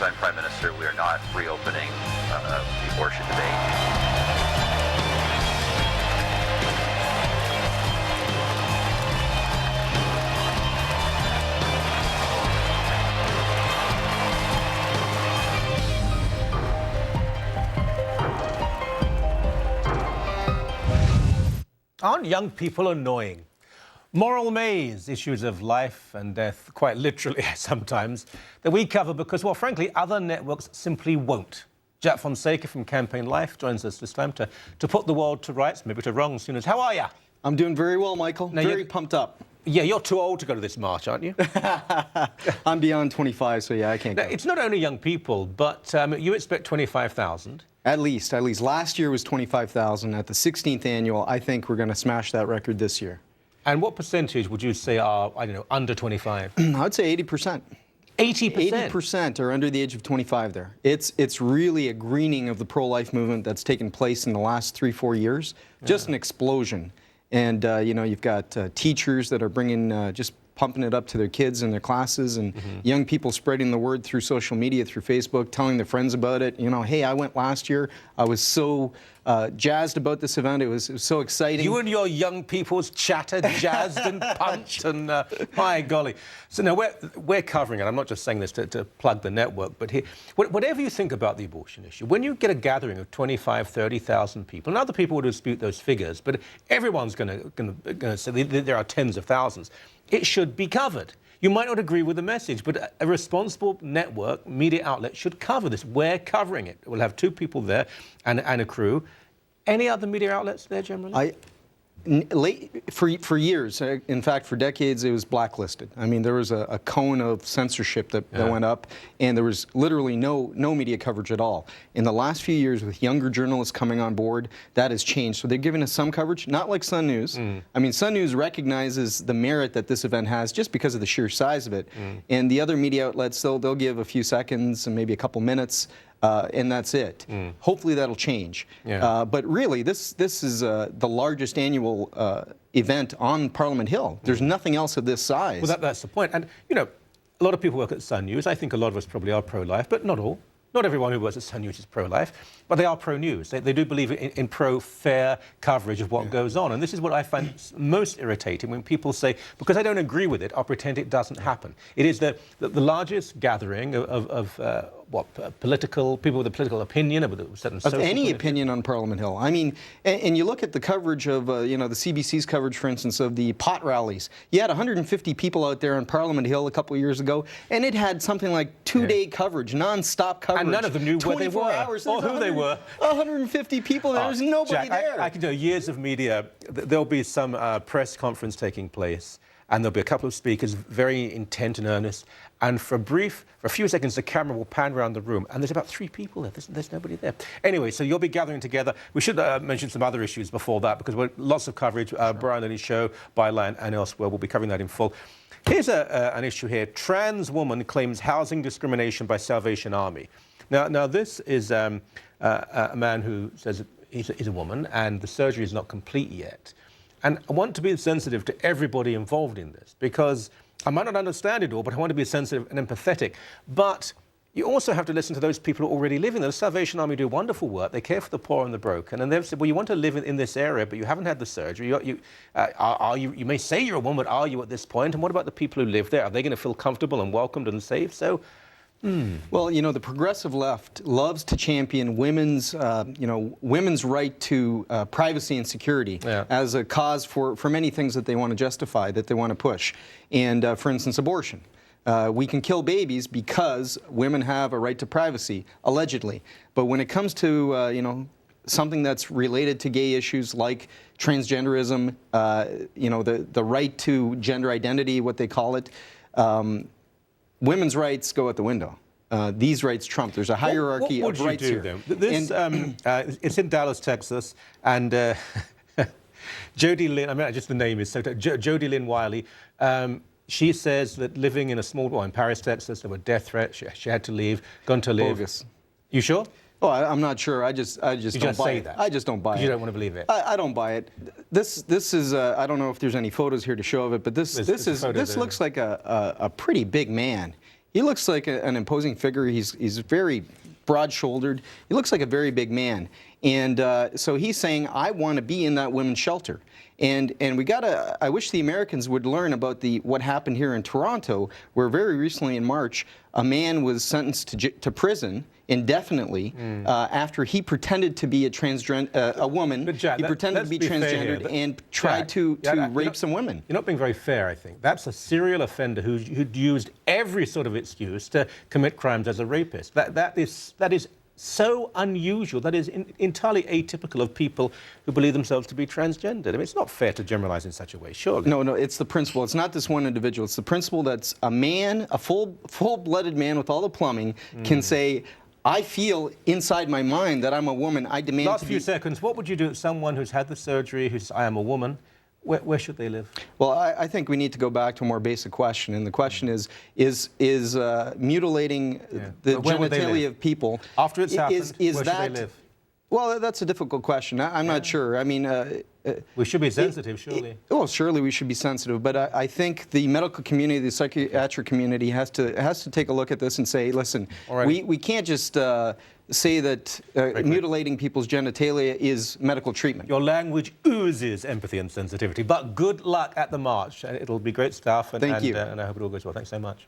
as I'm Prime Minister, we are not reopening the abortion debate. Aren't young people annoying? Moral maze, issues of life and death, quite literally sometimes, that we cover because, well, frankly, other networks simply won't. Jack Fonseca from Campaign Life joins us this time to put the world to rights, maybe to wrongs. How are you? I'm doing very well, Michael. Now, very pumped up. Yeah, you're too old to go to this march, aren't you? I'm beyond 25, so yeah, I can't go. It's not only young people, but you expect 25,000. At least. Last year was 25,000. At the 16th annual, I think we're going to smash that record this year. And what percentage would you say are, I don't know, under 25? I'd say 80%. 80%? 80% are under the age of 25 there. It's really a greening of the pro-life movement that's taken place in the last 3-4 years. Just an explosion. And, you've got teachers that are bringing, just pumping it up to their kids in their classes, and young people spreading the word through social media, through Facebook, telling their friends about it. Hey, I went last year. I was so jazzed about this event. It was so exciting. You and your young people's chatter, jazzed and pumped, and my golly. So now we're covering it. I'm not just saying this to plug the network, but here, whatever you think about the abortion issue, when you get a gathering of 25, 30,000 people, and other people will dispute those figures, but everyone's going to say there are tens of thousands. It should be covered. You might not agree with the message, but a responsible network, media outlet should cover this. We're covering it. We'll have 2 people there and a crew. Any other media outlets there generally? For years, in fact, for decades, it was blacklisted. I mean, there was a cone of censorship that went up, and there was literally no media coverage at all. In the last few years, with younger journalists coming on board, that has changed. So they're giving us some coverage, not like Sun News. I mean, Sun News recognizes the merit that this event has just because of the sheer size of it. And the other media outlets, they'll give a few seconds and maybe a couple minutes. And that's it. Hopefully that'll change. But really, this is the largest annual event on Parliament Hill. There's nothing else of this size. Well, that's the point. And, a lot of people work at Sun News. I think a lot of us probably are pro-life, but not all. Not everyone who works at Sun News is pro-life, but they are pro-news. They do believe in pro-fair coverage of what goes on. And this is what I find most irritating when people say, because I don't agree with it, I'll pretend it doesn't happen. It is the largest gathering of political people with a political opinion, with a certain social any opinion on Parliament Hill. I mean, and you look at the coverage of, the CBC's coverage, for instance, of the pot rallies. You had 150 people out there on Parliament Hill a couple of years ago, and it had something like 2-day coverage, non-stop coverage. And none of them knew where they were hours, or who they were. 150 people, there was nobody Jack, there. I can tell years of media, there'll be some press conference taking place, and there'll be a couple of speakers, very intent and earnest, and for a few seconds, the camera will pan around the room, and there's about 3 people there. There's nobody there. Anyway, so you'll be gathering together. We should mention some other issues before that, because lots of coverage, Brian Lilly's show, Byline, and elsewhere. We'll be covering that in full. Here's an issue here. Trans woman claims housing discrimination by Salvation Army. Now this is a man who says he's a woman, and the surgery is not complete yet. And I want to be sensitive to everybody involved in this, because I might not understand it all, but I want to be sensitive and empathetic. But you also have to listen to those people who are already living there. The Salvation Army do wonderful work. They care for the poor and the broken. And they've said, well, you want to live in this area, but you haven't had the surgery. You may say you're a woman, but are you at this point? And what about the people who live there? Are they going to feel comfortable and welcomed and safe? So, Well, the progressive left loves to champion women's right to privacy and security as a cause for many things that they want to justify, that they want to push. And, for instance, abortion. We can kill babies because women have a right to privacy, allegedly. But when it comes to, something that's related to gay issues like transgenderism, the right to gender identity, what they call it, women's rights go out the window. These rights trump. There's a hierarchy of rights here. What would you do, then? It's in Dallas, Texas, and Jody Lynn, just the name is so... Jody Lynn Wiley, she says that living in a small... in Paris, Texas, there were death threats. She had to leave, gone to live... Bogus. You sure? Oh, I'm not sure. I just don't buy it. I just don't buy it. You don't want to believe it. I don't buy it. This is I don't know if there's any photos here to show of it, but this looks like a pretty big man. He looks like an imposing figure. He's very broad-shouldered. He looks like a very big man. And so he's saying, I want to be in that women's shelter. And we gotta, I wish the Americans would learn about what happened here in Toronto, where very recently in March, a man was sentenced to prison indefinitely after he pretended to be a woman. But Jack, he pretended to be transgendered and tried to rape some women. You're not being very fair, I think. That's a serial offender who'd used every sort of excuse to commit crimes as a rapist. That is so unusual. That is entirely atypical of people who believe themselves to be transgendered. I mean, it's not fair to generalize in such a way, surely. No, it's the principle. It's not this one individual. It's the principle that's a man, a full-blooded man with all the plumbing, can say, I feel inside my mind that I'm a woman. I demand Last to few be... seconds, what would you do to someone who's had the surgery, who says, I am a woman? Where should they live? Well, I think we need to go back to a more basic question, and the question is mutilating the genitalia of people... After it's happened, where should they live? Well, that's a difficult question. I'm not sure. I mean... we should be sensitive, surely. Well, surely we should be sensitive, but I think the medical community, the psychiatric community has to take a look at this and say, listen, we can't just say that mutilating people's genitalia is medical treatment. Your language oozes empathy and sensitivity, but good luck at the march. It'll be great stuff, Thank you. And I hope it all goes well. Thanks so much.